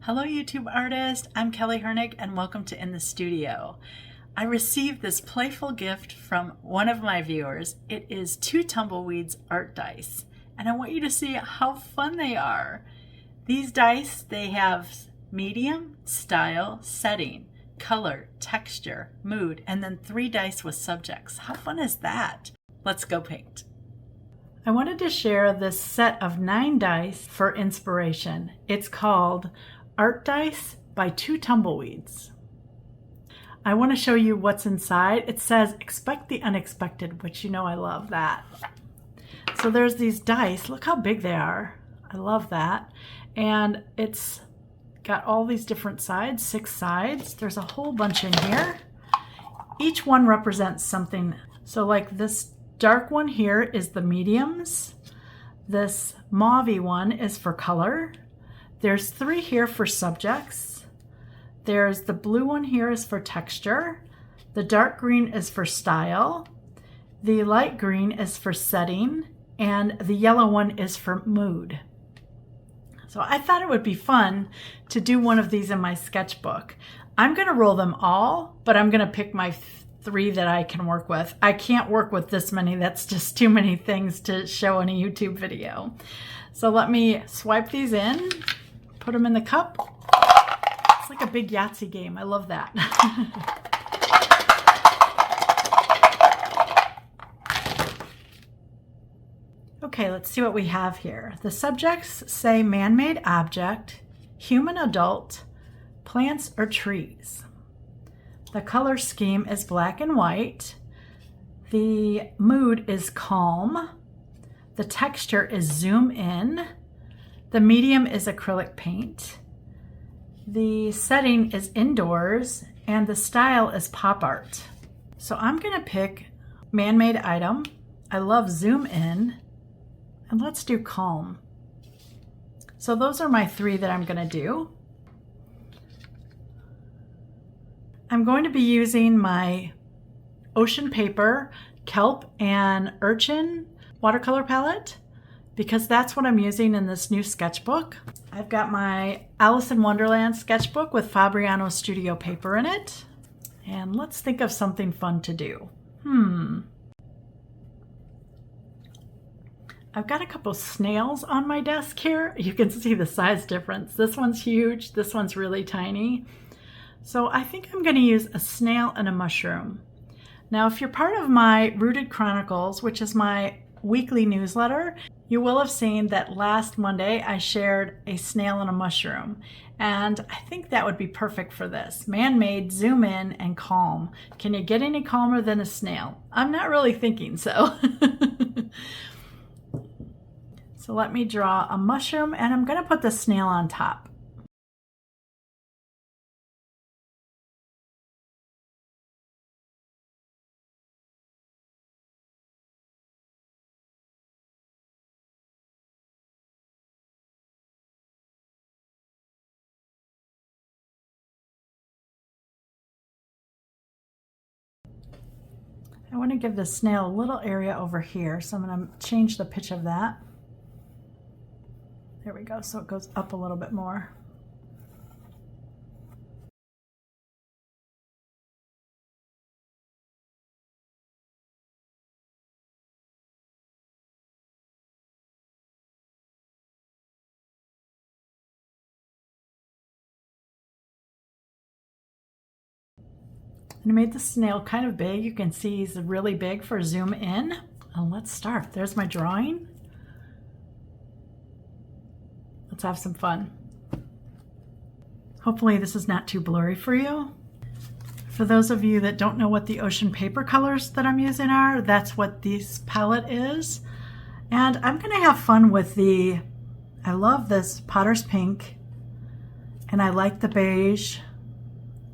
Hello YouTube artist, I'm Kelly Hernick and welcome to In the Studio. I received this playful gift from one of my viewers. It is Two Tumbleweeds art dice and I want you to see how fun they are. These dice, they have medium, style, setting, color, texture, mood, and then 3 dice with subjects. How fun is that? Let's go paint. I wanted to share this set of 9 dice for inspiration. It's called Art Dice by Two Tumbleweeds. I want to show you what's inside. It says, expect the unexpected, which you know I love that. So there's these dice. Look how big they are. I love that. And it's got all these different sides, 6 sides. There's a whole bunch in here. Each one represents something. So like this dark one here is the mediums. This mauve one is for color. There's 3 here for subjects. There's the blue one here is for texture. The dark green is for style. The light green is for setting. And the yellow one is for mood. So I thought it would be fun to do one of these in my sketchbook. I'm going to roll them all, but I'm going to pick my 3 that I can work with. I can't work with this many. That's just too many things to show in a YouTube video. So let me swipe these in, put them in the cup. It's like a big Yahtzee game. I love that. Okay, let's see what we have here. The subjects say man-made object, human adult, plants or trees. The color scheme is black and white. The mood is calm. The texture is zoom in. The medium is acrylic paint. The setting is indoors and the style is pop art. So I'm gonna pick man-made item. I love zoom in and let's do calm. So those are my 3 that I'm gonna do. I'm going to be using my ocean paper, Kelp and Urchin watercolor palette because that's what I'm using in this new sketchbook. I've got my Alice in Wonderland sketchbook with Fabriano Studio paper in it. And let's think of something fun to do. I've got a couple snails on my desk here. You can see the size difference. This one's huge, this one's really tiny. So I think I'm going to use a snail and a mushroom. Now, if you're part of my Rooted Chronicles, which is my weekly newsletter, you will have seen that last Monday I shared a snail and a mushroom. And I think that would be perfect for this. Man-made, zoom in, and calm. Can you get any calmer than a snail? I'm not really thinking so. So let me draw a mushroom and I'm going to put the snail on top. I want to give the snail a little area over here, so I'm going to change the pitch of that. There we go, so it goes up a little bit more. And I made the snail kind of big. You can see he's really big for zoom in. And let's start. There's my drawing. Let's have some fun. Hopefully this is not too blurry for you. For those of you that don't know what the ocean paper colors that I'm using are, that's what this palette is. And I'm gonna have fun with I love this Potter's Pink, and I like the beige.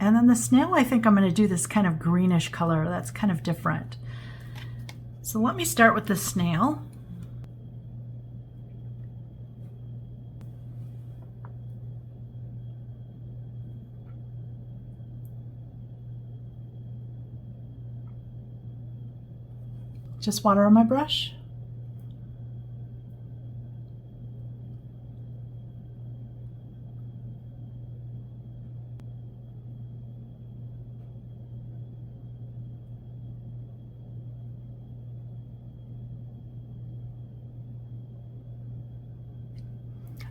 And then the snail, I think I'm going to do this kind of greenish color. That's kind of different. So let me start with the snail. Just water on my brush.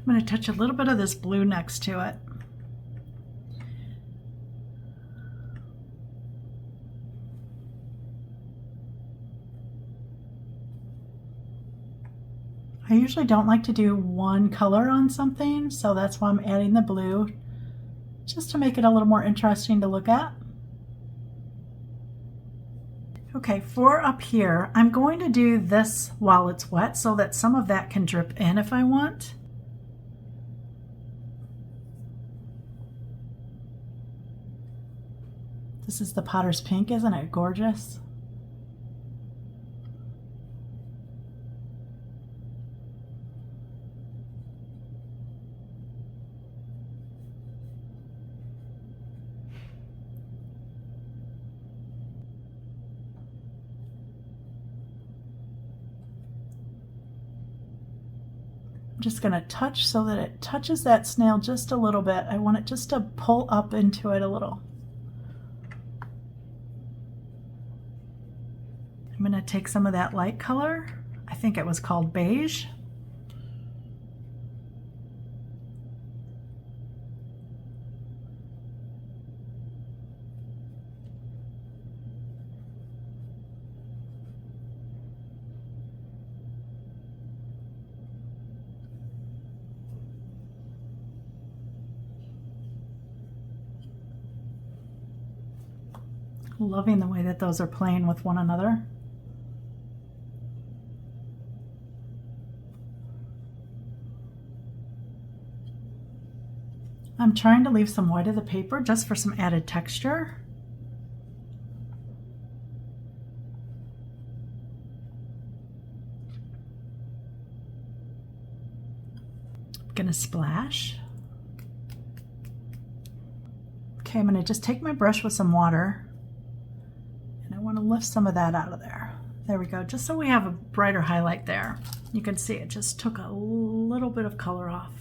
I'm going to touch a little bit of this blue next to it. I usually don't like to do one color on something, so that's why I'm adding the blue, just to make it a little more interesting to look at. Okay, for up here, I'm going to do this while it's wet so that some of that can drip in if I want. This is the Potter's Pink, isn't it gorgeous? I'm just going to touch so that it touches that snail just a little bit. I want it just to pull up into it a little. I'm going to take some of that light color. I think it was called beige. Loving the way that those are playing with one another. I'm trying to leave some white of the paper just for some added texture. I'm gonna splash. Okay, I'm gonna just take my brush with some water and I want to lift some of that out of there. There we go, just so we have a brighter highlight there. You can see it just took a little bit of color off.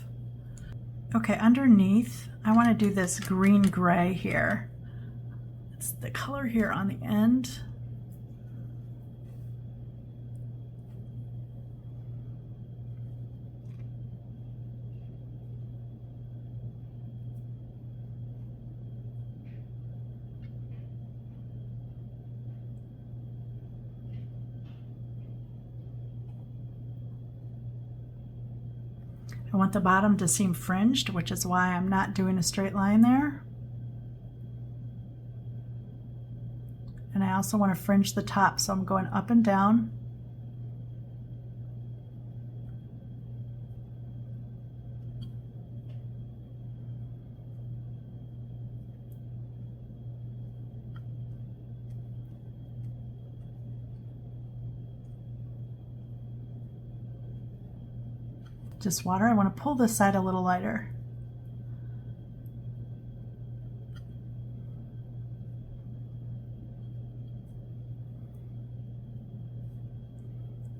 Okay, underneath, I want to do this green gray here. It's the color here on the end. I want the bottom to seem fringed, which is why I'm not doing a straight line there. And I also want to fringe the top, so I'm going up and down. Just water. I want to pull this side a little lighter.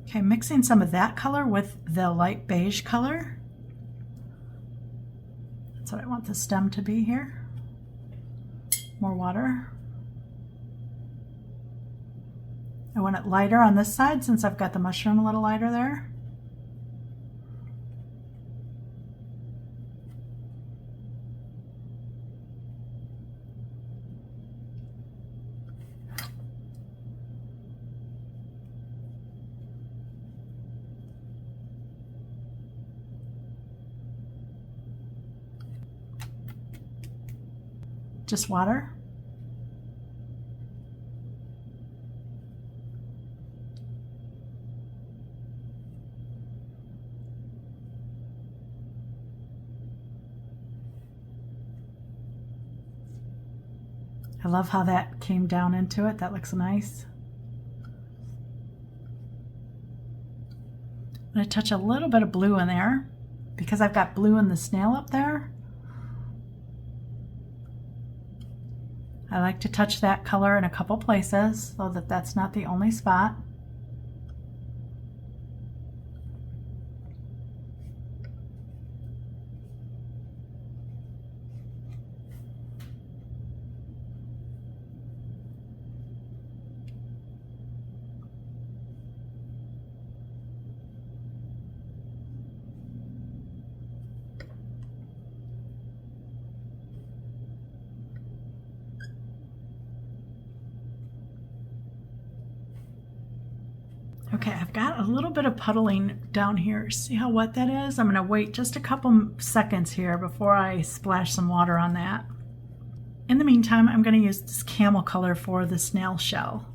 Okay, mixing some of that color with the light beige color. That's what I want the stem to be here. More water. I want it lighter on this side since I've got the mushroom a little lighter there. Just water. I love how that came down into it. That looks nice. I'm going to touch a little bit of blue in there because I've got blue in the snail up there. I like to touch that color in a couple places so that that's not the only spot. Okay, I've got a little bit of puddling down here. See how wet that is? I'm gonna wait just a couple seconds here before I splash some water on that. In the meantime, I'm gonna use this camel color for the snail shell.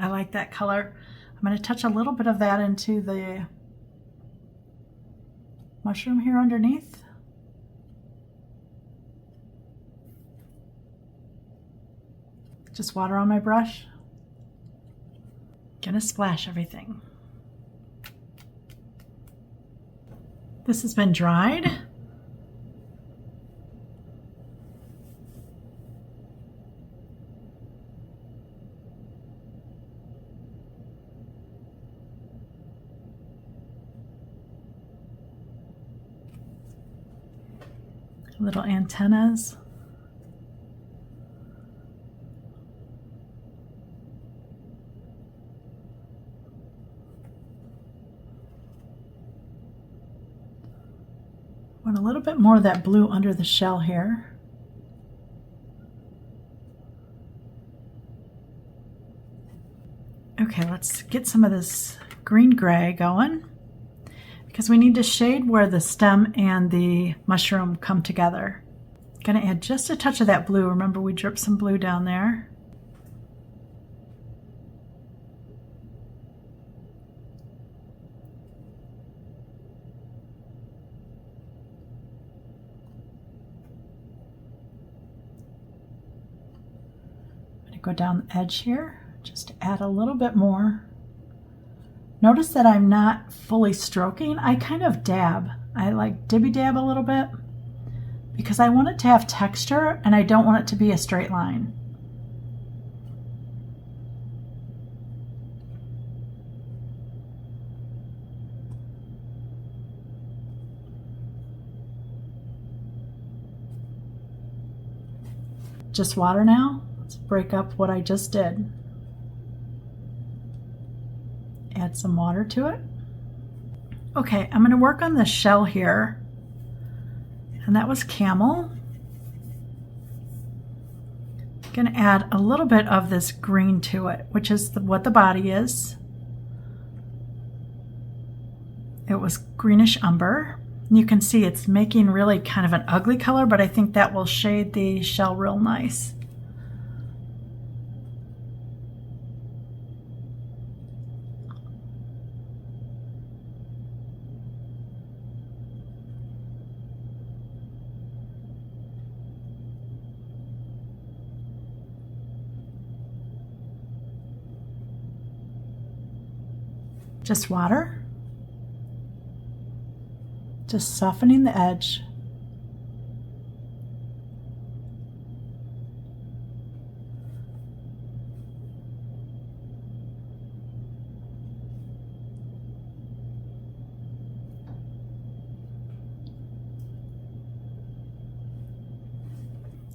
I like that color. I'm going to touch a little bit of that into the mushroom here underneath. Just water on my brush. Gonna splash everything. This has been dried. Little antennas. Want a little bit more of that blue under the shell here. Okay, let's get some of this green gray going, because we need to shade where the stem and the mushroom come together. Gonna add just a touch of that blue. Remember, we dripped some blue down there. I'm gonna go down the edge here, just to add a little bit more. Notice that I'm not fully stroking. I kind of dab. I like dibby dab a little bit because I want it to have texture and I don't want it to be a straight line. Just water now. Let's break up what I just did. Add some water to it. Okay, I'm going to work on the shell here, and that was camel. I'm going to add a little bit of this green to it, which is what the body is. It was greenish umber. You can see it's making really kind of an ugly color, but I think that will shade the shell real nice. Just water, just softening the edge.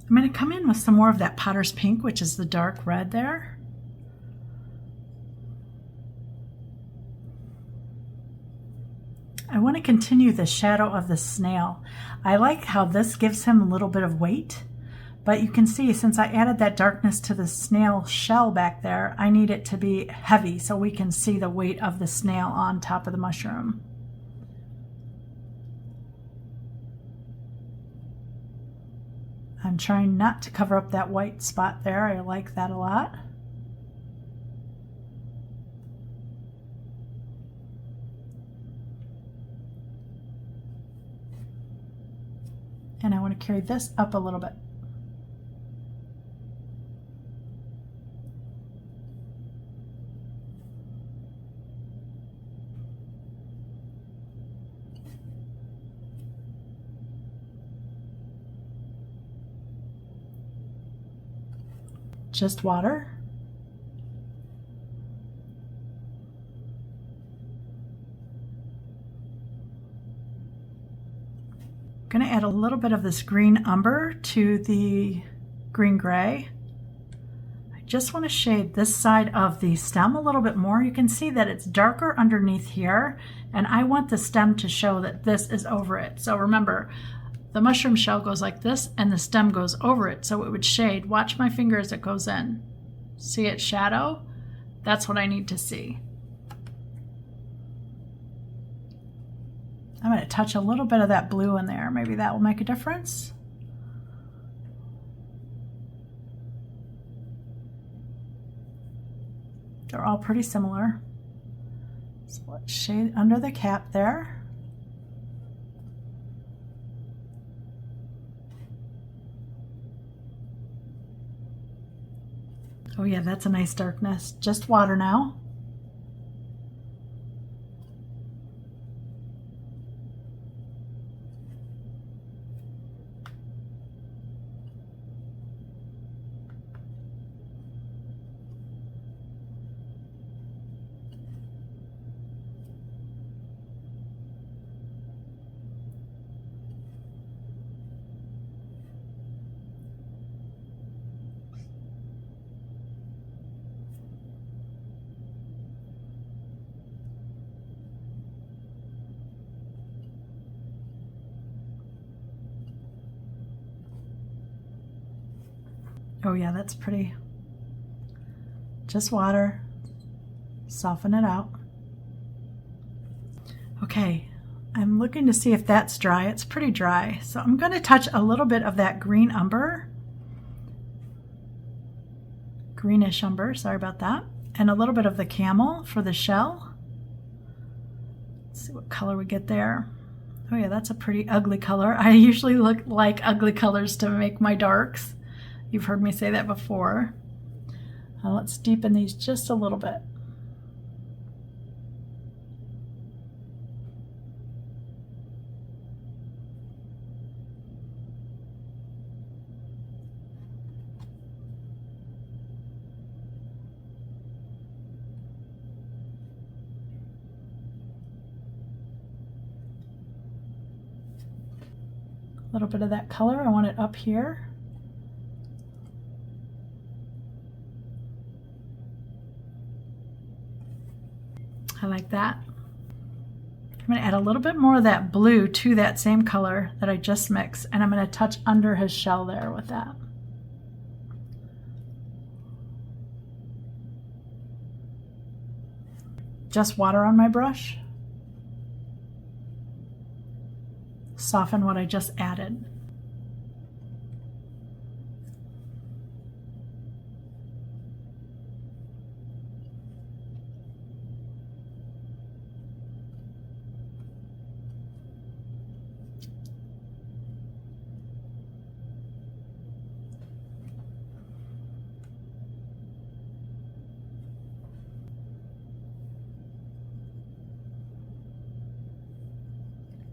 I'm going to come in with some more of that Potter's Pink, which is the dark red there. I want to continue the shadow of the snail. I like how this gives him a little bit of weight, but you can see since I added that darkness to the snail shell back there, I need it to be heavy so we can see the weight of the snail on top of the mushroom. I'm trying not to cover up that white spot there. I like that a lot. And I want to carry this up a little bit. just water. I'm going to add a little bit of this green umber to the green gray. I just want to shade this side of the stem a little bit more. You can see that it's darker underneath here, and I want the stem to show that this is over it. So remember, the mushroom shell goes like this and the stem goes over it, so it would shade. Watch my finger as it goes in. See its shadow? That's what I need to see. I'm going to touch a little bit of that blue in there. Maybe that will make a difference. They're all pretty similar. So let's shade under the cap there. Oh yeah, that's a nice darkness. Just water now. Oh yeah, that's pretty. Just water, soften it out. Okay, I'm looking to see if that's dry. It's pretty dry. So I'm going to touch a little bit of that green umber, greenish umber, sorry about that, and a little bit of the camel for the shell. Let's see what color we get there. Oh yeah, that's a pretty ugly color. I usually like ugly colors to make my darks. You've heard me say that before. Let's deepen these just a little bit. A little bit of that color, I want it up here. I like that. I'm going to add a little bit more of that blue to that same color that I just mixed, and I'm going to touch under his shell there with that. Just water on my brush. Soften what I just added.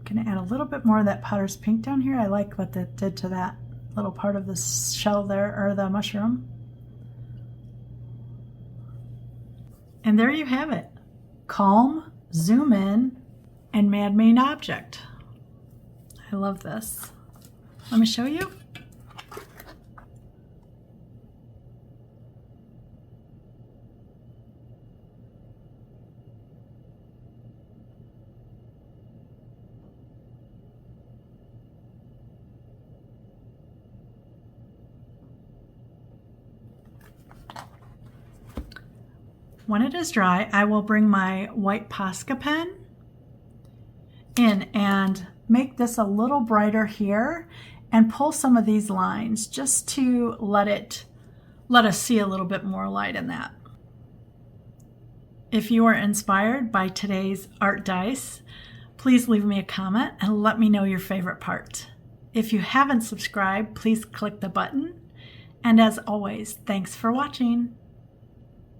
Going to add a little bit more of that Potter's Pink down here. I like what that did to that little part of the shell there, or the mushroom. And there you have it. Calm, zoom in, and man-made object. I love this. Let me show you. When it is dry, I will bring my white Posca pen in and make this a little brighter here and pull some of these lines just to let us see a little bit more light in that. If you are inspired by today's art dice, please leave me a comment and let me know your favorite part. If you haven't subscribed, please click the button. And as always, thanks for watching.